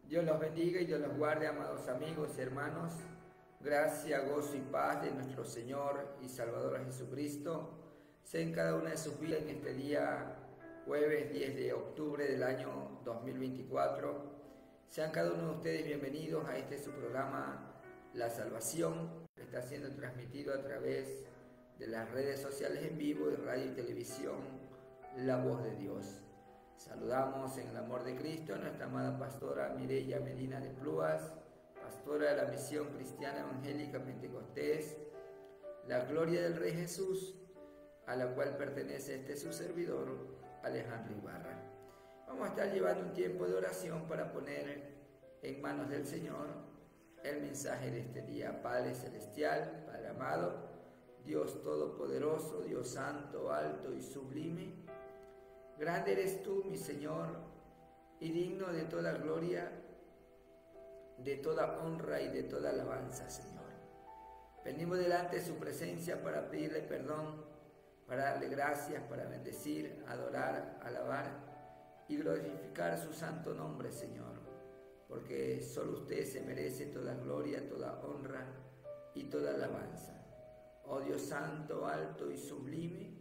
Dios los bendiga y Dios los guarde, amados amigos y hermanos. Gracia, gozo y paz de nuestro Señor y Salvador Jesucristo sea en cada una de sus vidas en este día jueves 10 de octubre del año 2024. Sean cada uno de ustedes bienvenidos a este su programa La Salvación, que está siendo transmitido a través de las redes sociales en vivo y radio y televisión La Voz de Dios. Saludamos en el amor de Cristo a nuestra amada pastora Mireya Medina de Pluas, pastora de la Misión Cristiana Evangélica Pentecostés, la Gloria del Rey Jesús, a la cual pertenece este su servidor, Alejandro Ibarra. Vamos a estar llevando un tiempo de oración para poner en manos del Señor el mensaje de este día. Padre Celestial, Padre amado, Dios Todopoderoso, Dios Santo, alto y sublime, grande eres tú, mi Señor, y digno de toda gloria, de toda honra y de toda alabanza, Señor. Venimos delante de su presencia para pedirle perdón, para darle gracias, para bendecir, adorar, alabar y glorificar su santo nombre, Señor, porque solo usted se merece toda gloria, toda honra y toda alabanza. Oh Dios Santo, alto y sublime,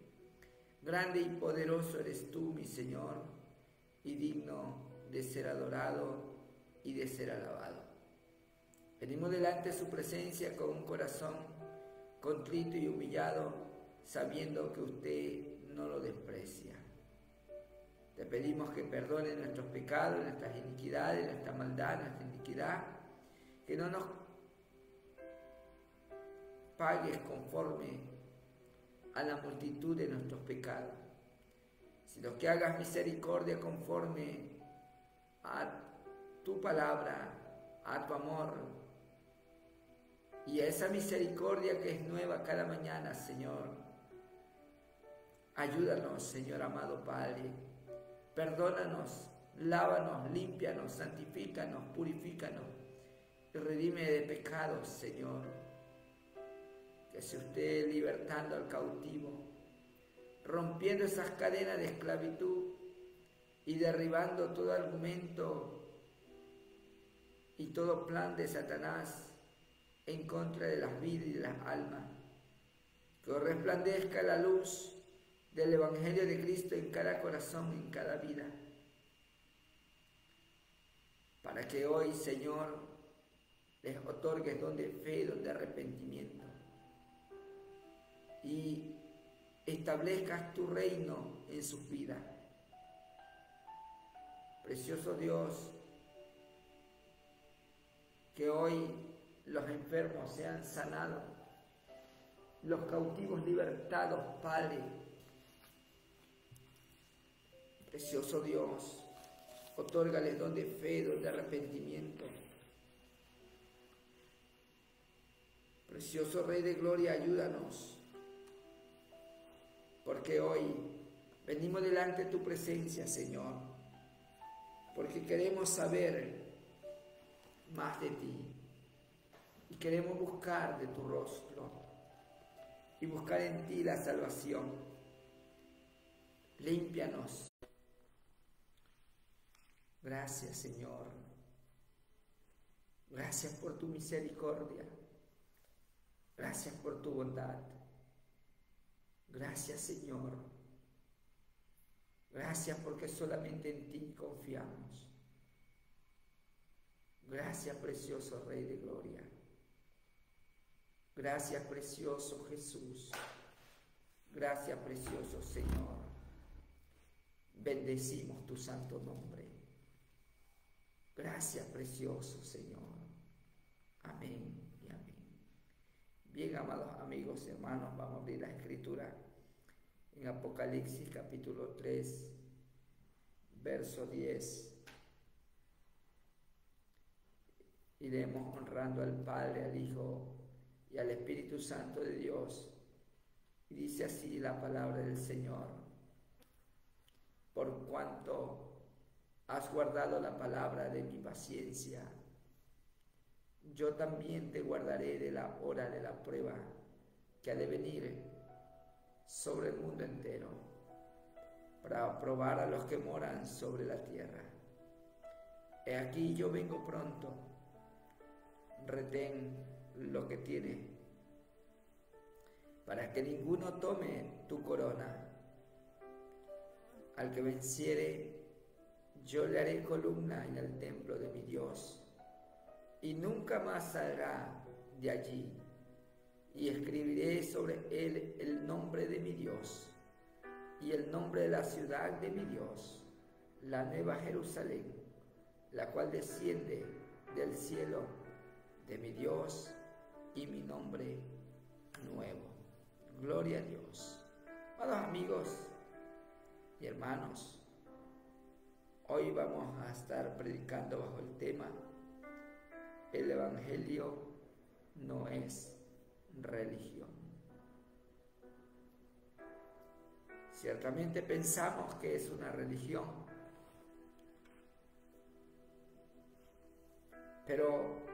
grande y poderoso eres tú, mi Señor, y digno de ser adorado y de ser alabado. Venimos delante de su presencia con un corazón contrito y humillado, sabiendo que usted no lo desprecia. Te pedimos que perdone nuestros pecados, nuestras iniquidades, nuestra maldad, nuestra iniquidad, que no nos pagues conforme a la multitud de nuestros pecados, sino que hagas misericordia conforme a tu palabra, a tu amor, y a esa misericordia que es nueva cada mañana, Señor. Ayúdanos, Señor amado Padre, perdónanos, lávanos, límpianos, santifícanos, purifícanos y redime de pecados, Señor. Que sea usted libertando al cautivo, rompiendo esas cadenas de esclavitud y derribando todo argumento y todo plan de Satanás en contra de las vidas y de las almas. Que resplandezca la luz del Evangelio de Cristo en cada corazón, en cada vida, para que hoy, Señor, les otorgues don de fe, don de arrepentimiento, y establezcas tu reino en sus vidas. Precioso Dios, que hoy los enfermos sean sanados, los cautivos libertados, Padre. Precioso Dios, otórgales don de fe, don de arrepentimiento. Precioso Rey de Gloria, ayúdanos, porque hoy venimos delante de tu presencia, Señor, porque queremos saber más de ti y queremos buscar de tu rostro y buscar en ti la salvación. Límpianos. Gracias, Señor. Gracias por tu misericordia. Gracias por tu bondad. Gracias, Señor. Gracias porque solamente en ti confiamos. Gracias, precioso Rey de Gloria. Gracias, precioso Jesús. Gracias, precioso Señor. Bendecimos tu santo nombre. Gracias, precioso Señor. Amén y amén. Bien, amados amigos y hermanos, vamos a abrir la Escritura en Apocalipsis capítulo 3, verso 10. Iremos honrando al Padre, al Hijo y al Espíritu Santo de Dios. Y dice así la palabra del Señor: por cuanto has guardado la palabra de mi paciencia, yo también te guardaré de la hora de la prueba que ha de venir sobre el mundo entero, para probar a los que moran sobre la tierra. He aquí yo vengo pronto, retén lo que tienes, para que ninguno tome tu corona. Al que venciere, yo le haré columna en el templo de mi Dios, y nunca más saldrá de allí, y escribiré sobre él el nombre de mi Dios, y el nombre de la ciudad de mi Dios, la nueva Jerusalén, la cual desciende del cielo de mi Dios, y mi nombre nuevo. Gloria a Dios. Amados amigos y hermanos, hoy vamos a estar predicando bajo el tema: el Evangelio no es religión. Ciertamente pensamos que es una religión, pero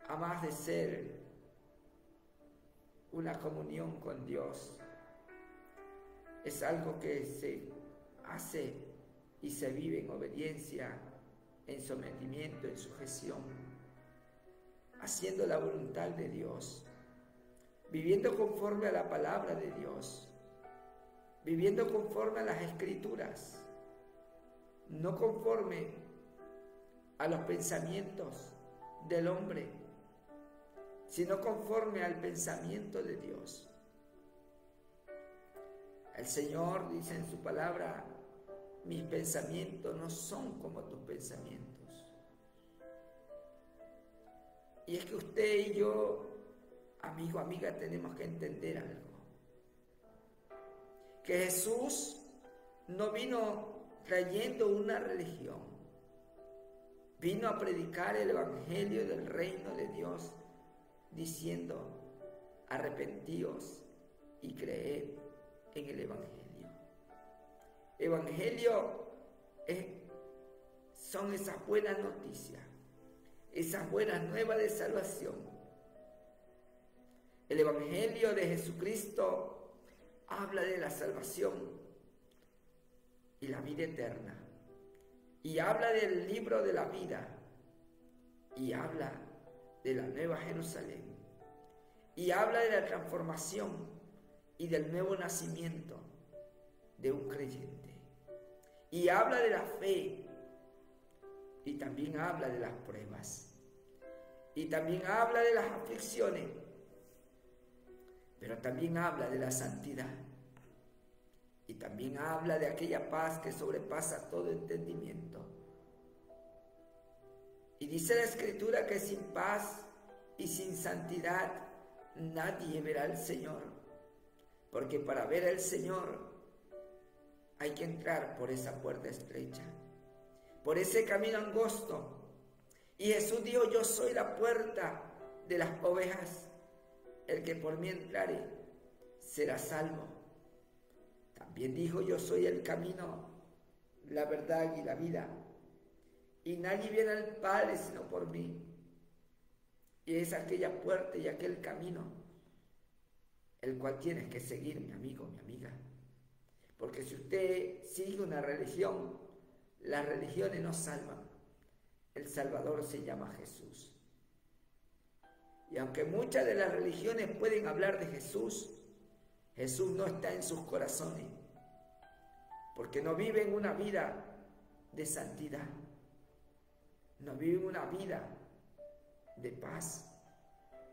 a más de ser una comunión con Dios, es algo que se hace y se vive en obediencia, en sometimiento, en sujeción, haciendo la voluntad de Dios, viviendo conforme a la palabra de Dios, viviendo conforme a las Escrituras, no conforme a los pensamientos del hombre, sino conforme al pensamiento de Dios. El Señor dice en su palabra: mis pensamientos no son como tus pensamientos. Y es que usted y yo, amigo, amiga, tenemos que entender algo: que Jesús no vino trayendo una religión, vino a predicar el Evangelio del reino de Dios, diciendo: arrepentíos y creed en el Evangelio. Evangelio son esas buenas noticias, esas buenas nuevas de salvación. El Evangelio de Jesucristo habla de la salvación y la vida eterna, y habla del libro de la vida, y habla de la nueva Jerusalén, y habla de la transformación y del nuevo nacimiento de un creyente, y habla de la fe, y también habla de las pruebas, y también habla de las aflicciones, pero también habla de la santidad, y también habla de aquella paz que sobrepasa todo entendimiento. Y dice la Escritura que sin paz y sin santidad nadie verá al Señor, porque para ver al Señor hay que entrar por esa puerta estrecha, por ese camino angosto. Y Jesús dijo: yo soy la puerta de las ovejas, el que por mí entrare será salvo. También dijo: yo soy el camino, la verdad y la vida, y nadie viene al Padre sino por mí. Y es aquella puerta y aquel camino el cual tienes que seguir, mi amigo, mi amiga. Porque si usted sigue una religión, las religiones no salvan. El Salvador se llama Jesús. Y aunque muchas de las religiones pueden hablar de Jesús, Jesús no está en sus corazones, porque no viven una vida de santidad, no viven una vida de paz,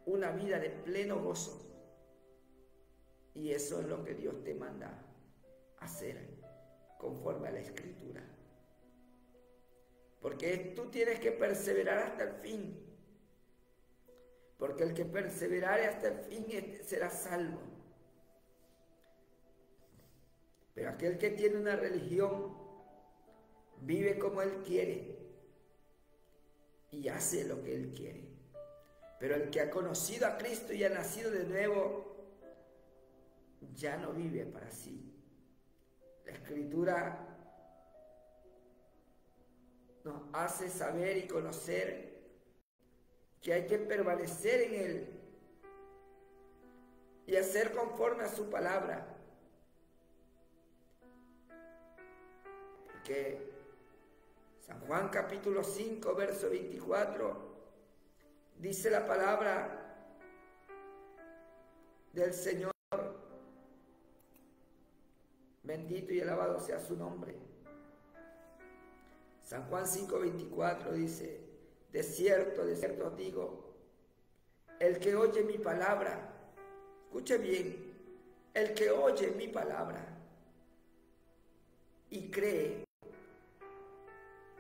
una vida de pleno gozo. Y eso es lo que Dios te manda hacer conforme a la Escritura. Porque tú tienes que perseverar hasta el fin. Porque el que perseverare hasta el fin será salvo. Pero aquel que tiene una religión vive como él quiere y hace lo que él quiere. Pero el que ha conocido a Cristo y ha nacido de nuevo, ya no vive para sí. La Escritura nos hace saber y conocer que hay que permanecer en Él y hacer conforme a su palabra. Porque San Juan capítulo 5, verso 24, dice la palabra del Señor, bendito y alabado sea su nombre. San Juan 5, 24 dice, de cierto os digo, el que oye mi palabra, escuche bien, el que oye mi palabra y cree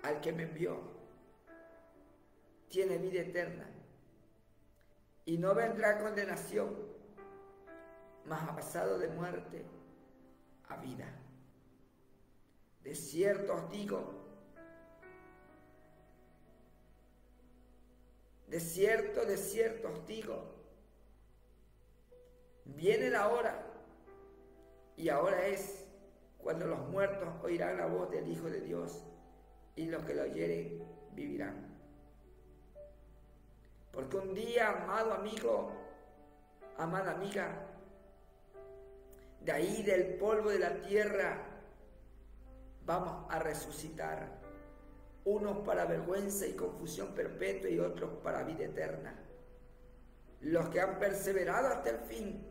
al que me envió, tiene vida eterna y no vendrá a condenación, mas ha pasado de muerte a vida. De cierto os digo, de cierto os digo, viene la hora, y ahora es cuando los muertos oirán la voz del Hijo de Dios, y los que lo oyeren vivirán. Porque un día, amado amigo, amada amiga, de ahí del polvo de la tierra vamos a resucitar, unos para vergüenza y confusión perpetua y otros para vida eterna. Los que han perseverado hasta el fin,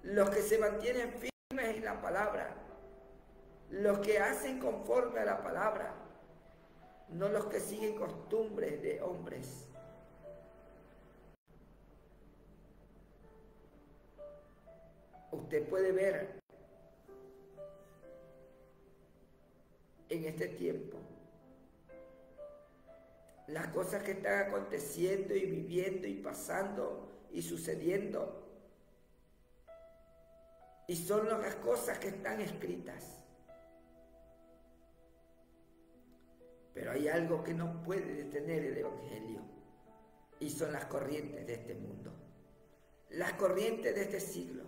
los que se mantienen firmes en la palabra, los que hacen conforme a la palabra, no los que siguen costumbres de hombres. Usted puede ver en este tiempo las cosas que están aconteciendo y viviendo y pasando y sucediendo. Y son las cosas que están escritas. Pero hay algo que no puede detener el Evangelio. Y son las corrientes de este mundo. Las corrientes de este siglo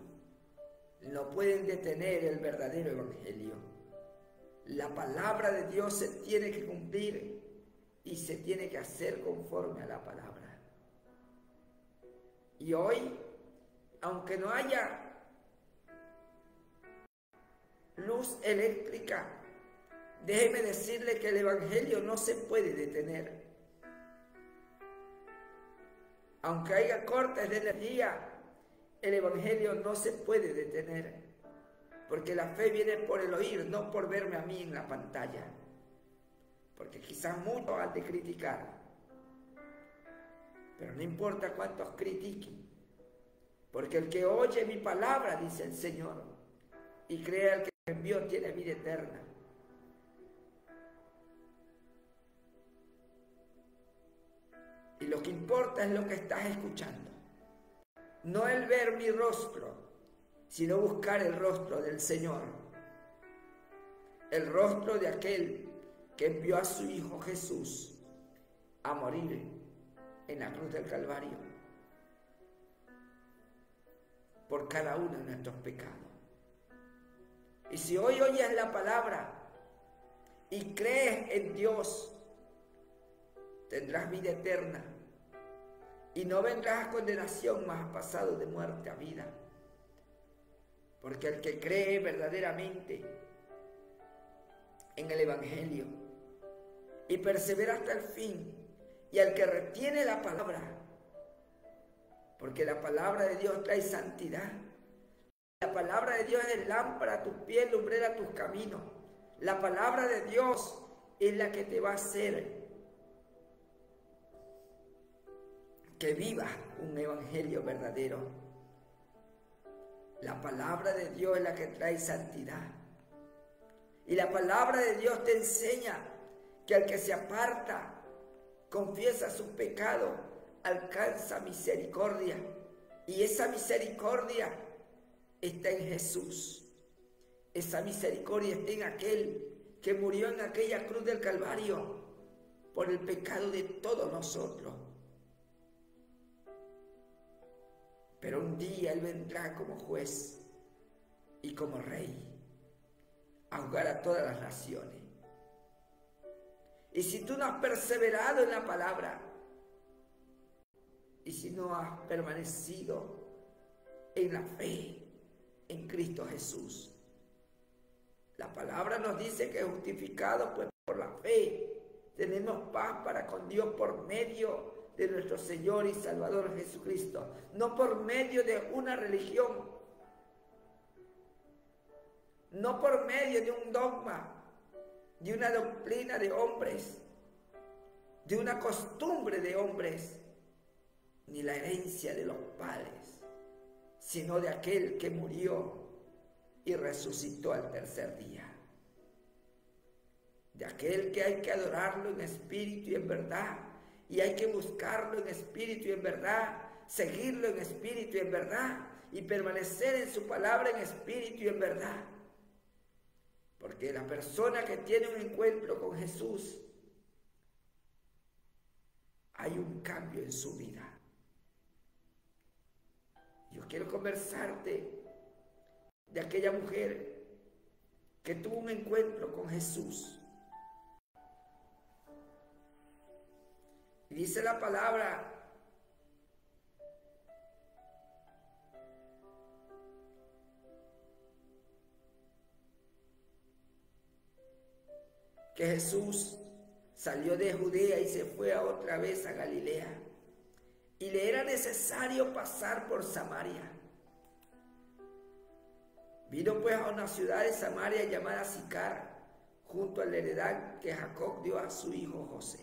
no pueden detener el verdadero Evangelio. La palabra de Dios se tiene que cumplir y se tiene que hacer conforme a la palabra. Y hoy, aunque no haya luz eléctrica, déjeme decirle que el Evangelio no se puede detener. Aunque haya cortes de energía, el Evangelio no se puede detener. Porque la fe viene por el oír, no por verme a mí en la pantalla. Porque quizás muchos han de criticar. Pero no importa cuántos critiquen. Porque el que oye mi palabra, dice el Señor, y cree al que me envió, tiene vida eterna. Y lo que importa es lo que estás escuchando. No el ver mi rostro, sino buscar el rostro del Señor. El rostro de aquel que envió a su Hijo Jesús a morir en la cruz del Calvario por cada uno de nuestros pecados. Y si hoy oyes la palabra y crees en Dios, tendrás vida eterna y no vendrás a condenación, mas has pasado de muerte a vida. Porque el que cree verdaderamente en el Evangelio y persevera hasta el fin, y al que retiene la palabra, porque la palabra de Dios trae santidad, la palabra de Dios es lámpara a tus pies, lumbrera a tus caminos, la palabra de Dios es la que te va a hacer que vivas un evangelio verdadero. La palabra de Dios es la que trae santidad. Y la palabra de Dios te enseña que al que se aparta, confiesa sus pecados, alcanza misericordia. Y esa misericordia está en Jesús. Esa misericordia está en aquel que murió en aquella cruz del Calvario por el pecado de todos nosotros. Pero un día Él vendrá como juez y como rey a juzgar a todas las naciones. Y si tú no has perseverado en la palabra, y si no has permanecido en la fe en Cristo Jesús, la palabra nos dice que justificado pues por la fe Tenemos paz para con Dios por medio de nuestro Señor y Salvador Jesucristo, no por medio de una religión, no por medio de un dogma, de una doctrina de hombres, de una costumbre de hombres, ni la herencia de los padres, sino de aquel que murió y resucitó al tercer día. De aquel que hay que adorarlo en espíritu y en verdad, y hay que buscarlo en espíritu y en verdad, seguirlo en espíritu y en verdad, y permanecer en su palabra en espíritu y en verdad. Porque la persona que tiene un encuentro con Jesús, hay un cambio en su vida. Yo quiero conversarte de aquella mujer que tuvo un encuentro con Jesús. Y dice la palabra que Jesús salió de Judea y se fue otra vez a Galilea. Y le era necesario pasar por Samaria. Vino pues a una ciudad de Samaria llamada Sicar, junto a la heredad que Jacob dio a su hijo José.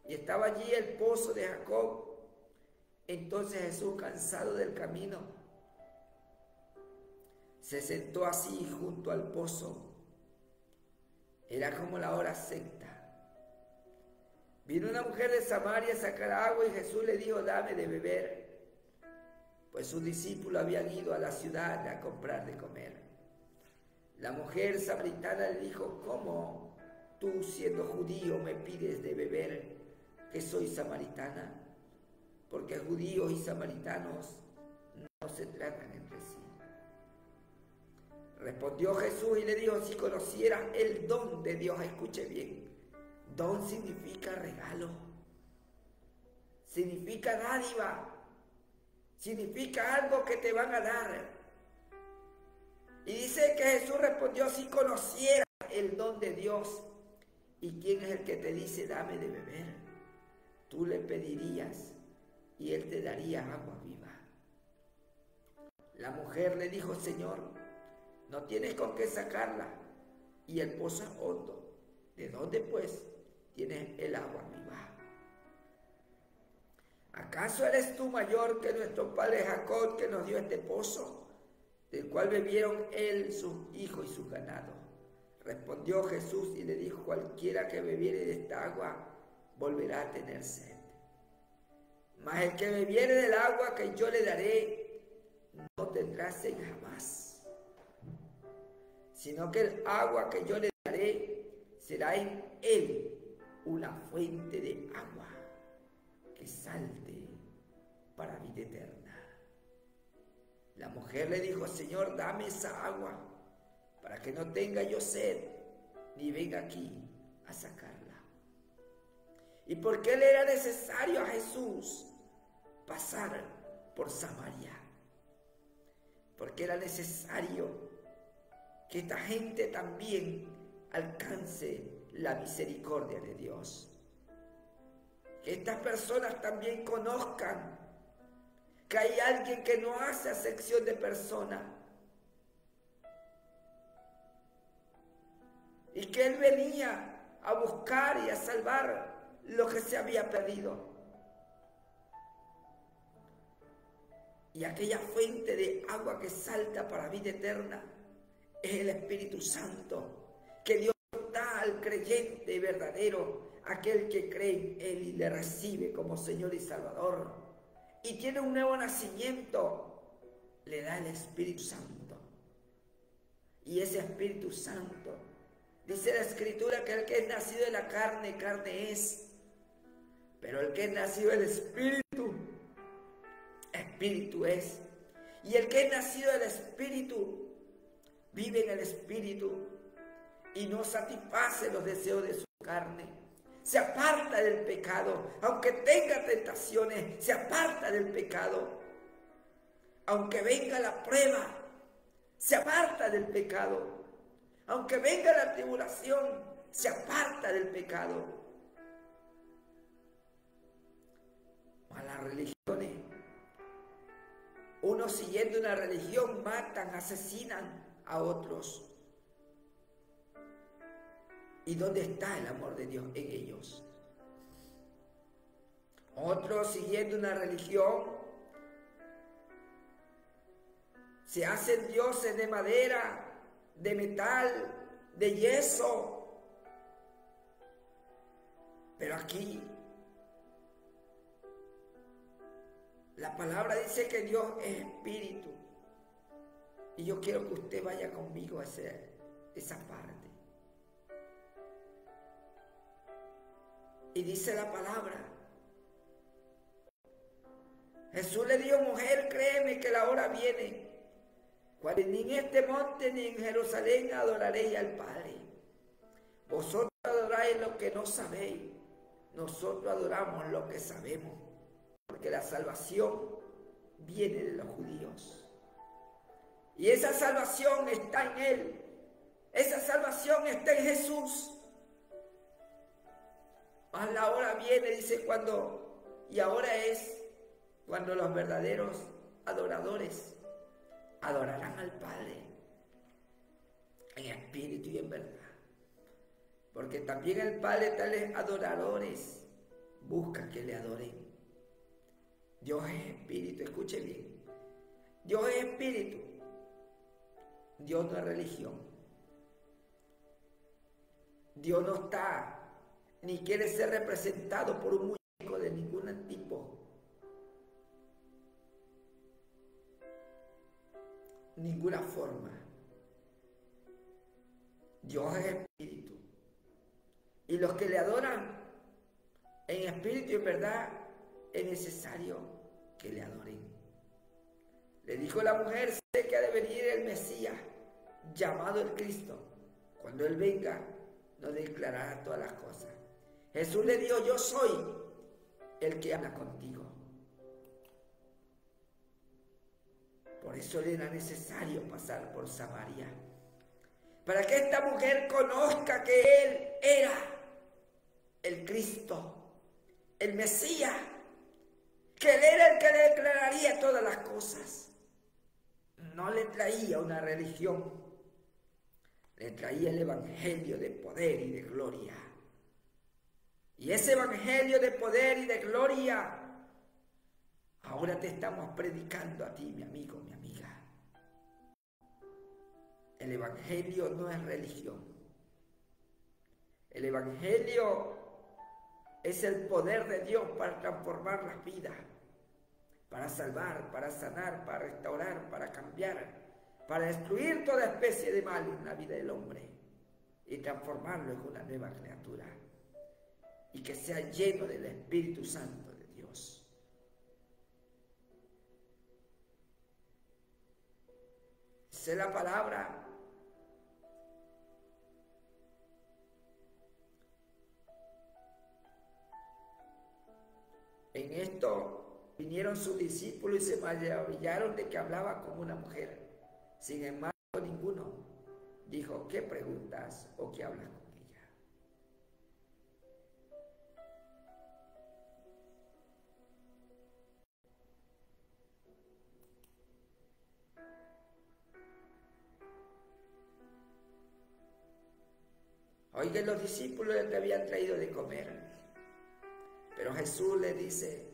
Y estaba allí el pozo de Jacob. Entonces Jesús, cansado del camino, se sentó así junto al pozo. Era como la hora sexta. Vino una mujer de Samaria a sacar agua y Jesús le dijo: dame de beber, pues sus discípulos habían ido a la ciudad a comprar de comer. La mujer samaritana le dijo: ¿cómo tú, siendo judío, me pides de beber, que soy samaritana? Porque judíos y samaritanos no se tratan entre sí. Respondió Jesús y le dijo: si conocieras el don de Dios, escuche bien, don significa regalo, significa dádiva, significa algo que te van a dar. Y dice que Jesús respondió: si conocieras el don de Dios, ¿y quién es el que te dice dame de beber? Tú le pedirías y él te daría agua viva. La mujer le dijo: Señor, no tienes con qué sacarla y el pozo es hondo. ¿De dónde pues tienes el agua viva? ¿Acaso eres tú mayor que nuestro padre Jacob, que nos dio este pozo, del cual bebieron él, sus hijos y sus ganados? Respondió Jesús y le dijo: cualquiera que bebiere de esta agua volverá a tener sed. Mas el que bebiere del agua que yo le daré no tendrá sed jamás, sino que el agua que yo le daré será en él una fuente de agua que salte para vida eterna. La mujer le dijo: Señor, dame esa agua para que no tenga yo sed ni venga aquí a sacarla. ¿Y por qué le era necesario a Jesús pasar por Samaria? Porque era necesario que esta gente también alcance la misericordia de Dios. Que estas personas también conozcan que hay alguien que no hace acepción de personas. Y que Él venía a buscar y a salvar lo que se había perdido. Y aquella fuente de agua que salta para vida eterna es el Espíritu Santo, que Dios da al creyente verdadero, aquel que cree en Él y le recibe como Señor y Salvador, y tiene un nuevo nacimiento, le da el Espíritu Santo. Y ese Espíritu Santo, dice la Escritura, que el que es nacido de la carne, carne es, pero el que es nacido del Espíritu, Espíritu es. Y el que es nacido del Espíritu vive en el Espíritu y no satisface los deseos de su carne. Se aparta del pecado, aunque tenga tentaciones, se aparta del pecado. Aunque venga la prueba, se aparta del pecado. Aunque venga la tribulación, se aparta del pecado. las religiones. Unos siguiendo una religión matan, asesinan a otros. ¿Y dónde está el amor de Dios en ellos? Otros siguiendo una religión se hacen dioses de madera, de metal, de yeso. Pero aquí la palabra dice que Dios es espíritu. Y yo quiero que usted vaya conmigo a hacer esa parte. Y dice la palabra, Jesús le dijo: mujer, créeme que la hora viene, cuando ni en este monte ni en Jerusalén adoraréis al Padre. Vosotros adoráis lo que no sabéis, nosotros adoramos lo que sabemos, porque la salvación viene de los judíos. Y esa salvación está en Él, esa salvación está en Jesús. Mas la hora viene, dice, y ahora es cuando los verdaderos adoradores adorarán al Padre en espíritu y en verdad. Porque también el Padre, tales adoradores, busca que le adoren. Dios es espíritu, escuche bien. Dios es espíritu. Dios no es religión. Dios no está ni quiere ser representado por un muñeco de ningún tipo, ninguna forma. Dios es espíritu, y los que le adoran en espíritu y en verdad es necesario que le adoren. Le dijo la mujer: sé que ha de venir el Mesías, llamado el Cristo. Cuando Él venga, nos declarará todas las cosas. Jesús le dijo: yo soy el que habla contigo. Por eso le era necesario pasar por Samaria, para que esta mujer conozca que Él era el Cristo, el Mesías, que Él era el que le declararía todas las cosas. No le traía una religión, le traía el evangelio de poder y de gloria. Y ese evangelio de poder y de gloria ahora te estamos predicando a ti, mi amigo, mi amiga. El evangelio no es religión. El evangelio es el poder de Dios para transformar las vidas, para salvar, para sanar, para restaurar, para cambiar, para destruir toda especie de mal en la vida del hombre y transformarlo en una nueva criatura, y que sea lleno del Espíritu Santo de Dios. Dice la palabra: en esto vinieron sus discípulos y se maravillaron de que hablaba como una mujer. Sin embargo, ninguno dijo: ¿qué preguntas o qué hablas con ella? Oigan, los discípulos le habían traído de comer, pero Jesús les dice: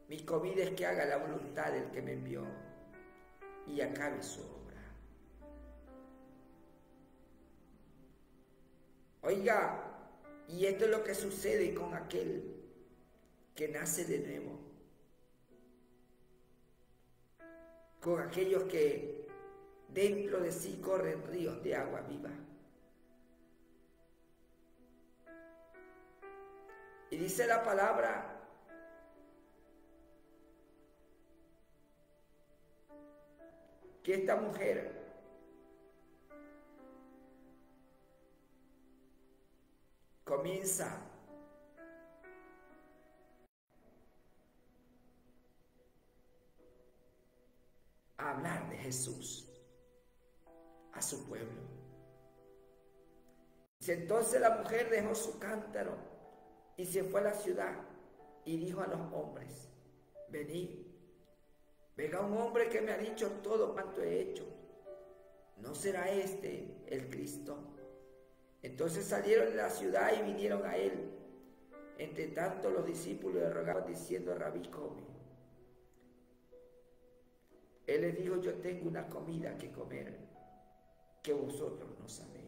mi comida es que haga la voluntad del que me envió y acabe su obra. Oiga, y esto es lo que sucede con aquel que nace de nuevo, con aquellos que dentro de sí corren ríos de agua viva. Y dice la palabra que esta mujer comienza a hablar de Jesús a su pueblo. Dice: entonces la mujer dejó su cántaro y se fue a la ciudad y dijo a los hombres: venid, venga un hombre que me ha dicho todo cuanto he hecho. ¿No será este el Cristo? Entonces salieron de la ciudad y vinieron a él. Entre tanto los discípulos le rogaban diciendo: Rabí, come. Él les dijo: yo tengo una comida que comer que vosotros no sabéis.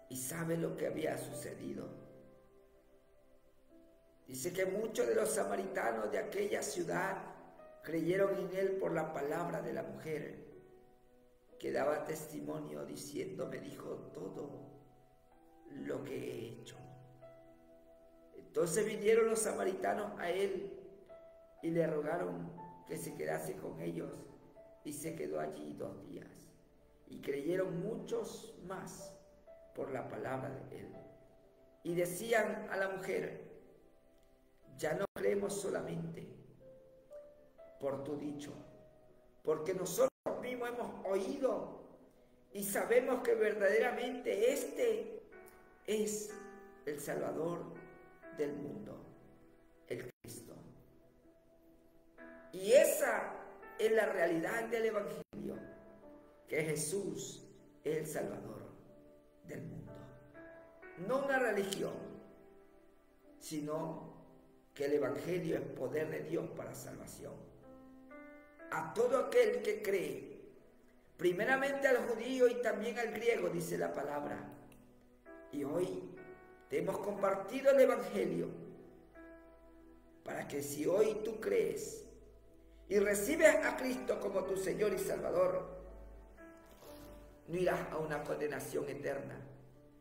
¿Y sabe lo que había sucedido? Dice que muchos de los samaritanos de aquella ciudad creyeron en él por la palabra de la mujer, que daba testimonio diciendo: me dijo todo lo que he hecho. Entonces vinieron los samaritanos a él y le rogaron que se quedase con ellos, y se quedó allí 2 días. Y creyeron muchos más por la palabra de él. Y decían a la mujer: ya no creemos solamente por tu dicho, porque nosotros mismos hemos oído y sabemos que verdaderamente este es el Salvador del mundo, el Cristo. Y esa es la realidad del Evangelio, que Jesús es el Salvador del mundo. No una religión, sino que el Evangelio es poder de Dios para salvación a todo aquel que cree, primeramente al judío y también al griego, dice la palabra. Y hoy te hemos compartido el Evangelio para que si hoy tú crees y recibes a Cristo como tu Señor y Salvador, no irás a una condenación eterna,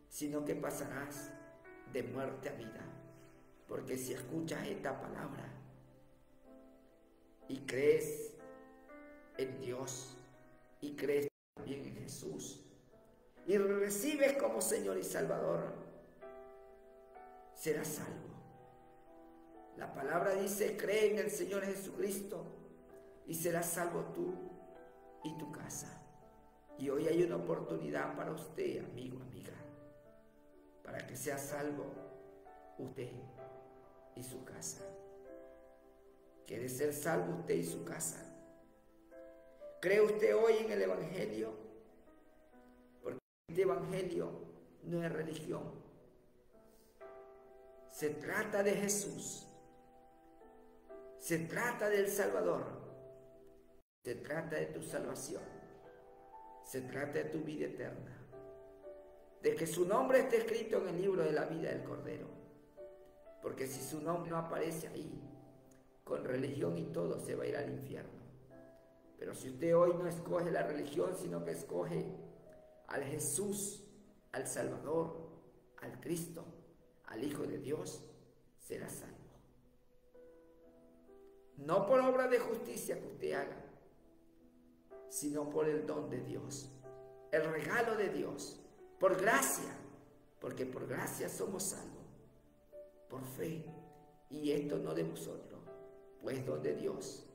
sino que pasarás de muerte a vida. Porque si escuchas esta palabra y crees en Dios y crees también en Jesús y recibes como Señor y Salvador, serás salvo. La palabra dice: cree en el Señor Jesucristo y serás salvo tú y tu casa. Y hoy hay una oportunidad para usted, amigo, amiga, para que sea salvo usted y su casa. ¿Quiere ser salvo usted y su casa? ¿Cree usted hoy en el Evangelio? Porque este Evangelio no es religión. Se trata de Jesús. Se trata del Salvador. Se trata de tu salvación. Se trata de tu vida eterna. De que su nombre esté escrito en el libro de la vida del Cordero. Porque si su nombre no aparece ahí, con religión y todo, se va a ir al infierno. Pero si usted hoy no escoge la religión, sino que escoge al Jesús, al Salvador, al Cristo, al Hijo de Dios, será salvo. No por obra de justicia que usted haga, sino por el don de Dios, el regalo de Dios, por gracia, porque por gracia somos salvos, por fe, y esto no de vosotros, pues don de Dios,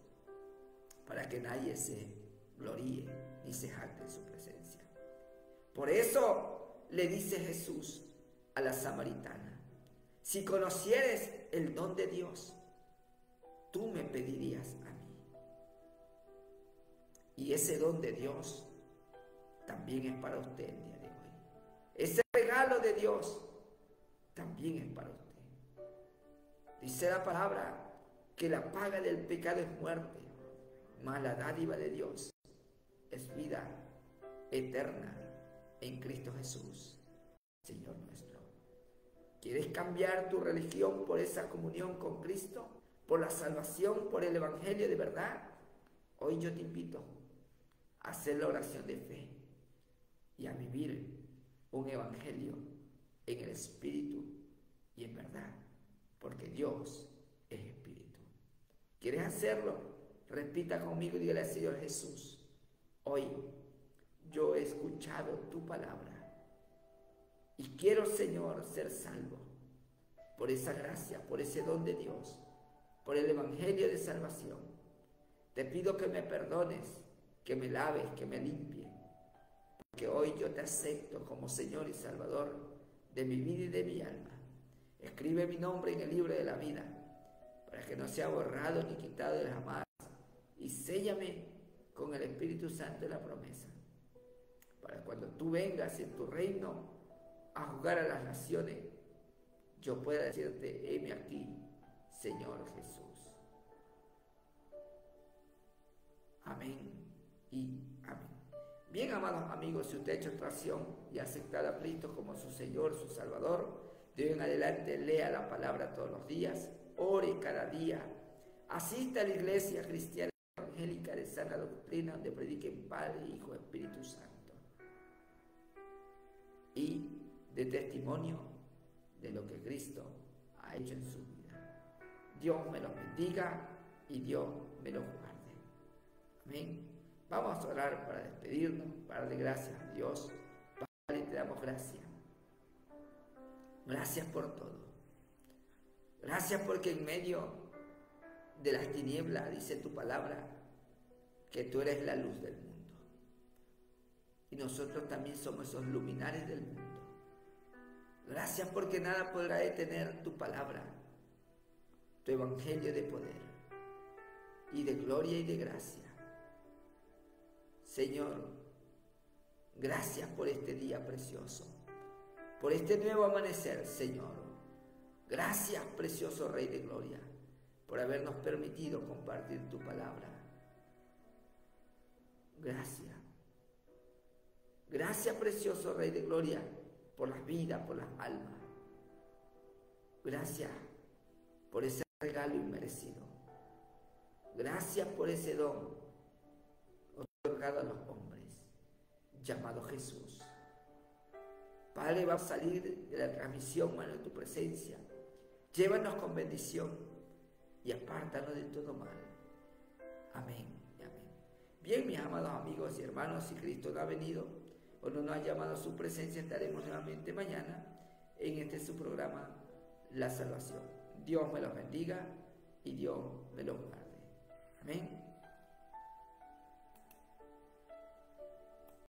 para que nadie se gloríe ni se jacte en su presencia. Por eso le dice Jesús a la samaritana: si conocieres el don de Dios, tú me pedirías a mí. Y ese don de Dios también es para usted el día de hoy. Ese regalo de Dios también es para usted. Dice la palabra que la paga del pecado es muerte, mas la dádiva de Dios es vida eterna en Cristo Jesús, Señor nuestro. ¿Quieres cambiar tu religión por esa comunión con Cristo? ¿Por la salvación, por el Evangelio de verdad? Hoy yo te invito a hacer la oración de fe y a vivir un Evangelio en el Espíritu y en verdad, porque Dios es Espíritu. ¿Quieres hacerlo? Repita conmigo y dígale al Señor Jesús: hoy yo he escuchado tu palabra y quiero, Señor, ser salvo por esa gracia, por ese don de Dios, por el Evangelio de salvación. Te pido que me perdones, que me laves, que me limpies, porque hoy yo te acepto como Señor y Salvador de mi vida y de mi alma. Escribe mi nombre en el libro de la vida, para que no sea borrado ni quitado de jamás, y séllame con el Espíritu Santo de la promesa, para cuando tú vengas en tu reino a juzgar a las naciones, yo pueda decirte: heme aquí, Señor Jesús. Amén y amén. Bien, amados amigos, si usted ha hecho esta acción y ha aceptado a Cristo como su Señor, su Salvador, de hoy en adelante lea la palabra todos los días, ore cada día, asista a la iglesia cristiana evangélica de sana doctrina, donde prediquen Padre, Hijo, Espíritu Santo, y de testimonio de lo que Cristo ha hecho en su vida. Dios me los bendiga y Dios me los guarde. Amén. Vamos a orar para despedirnos, para darle gracias a Dios. Padre, te damos gracias. Gracias por todo. Gracias porque en medio de las tinieblas, dice tu palabra, que tú eres la luz del mundo. Y nosotros también somos esos luminares del mundo. Gracias porque nada podrá detener tu palabra, tu evangelio de poder y de gloria y de gracia. Señor, gracias por este día precioso, por este nuevo amanecer, Señor. Gracias, precioso Rey de Gloria, por habernos permitido compartir tu palabra. Gracias. Gracias, precioso Rey de Gloria, por las vidas, por las almas. Gracias por ese regalo inmerecido. Gracias por ese don otorgado a los hombres, llamado Jesús. Padre, va a salir de la transmisión, mano, de tu presencia. Llévanos con bendición y apártanos de todo mal. Amén y amén. Bien, mis amados amigos y hermanos, si Cristo no ha venido o no nos ha llamado a su presencia, estaremos nuevamente mañana en este su programa, La Salvación. Dios me los bendiga y Dios me los guarde. Amén.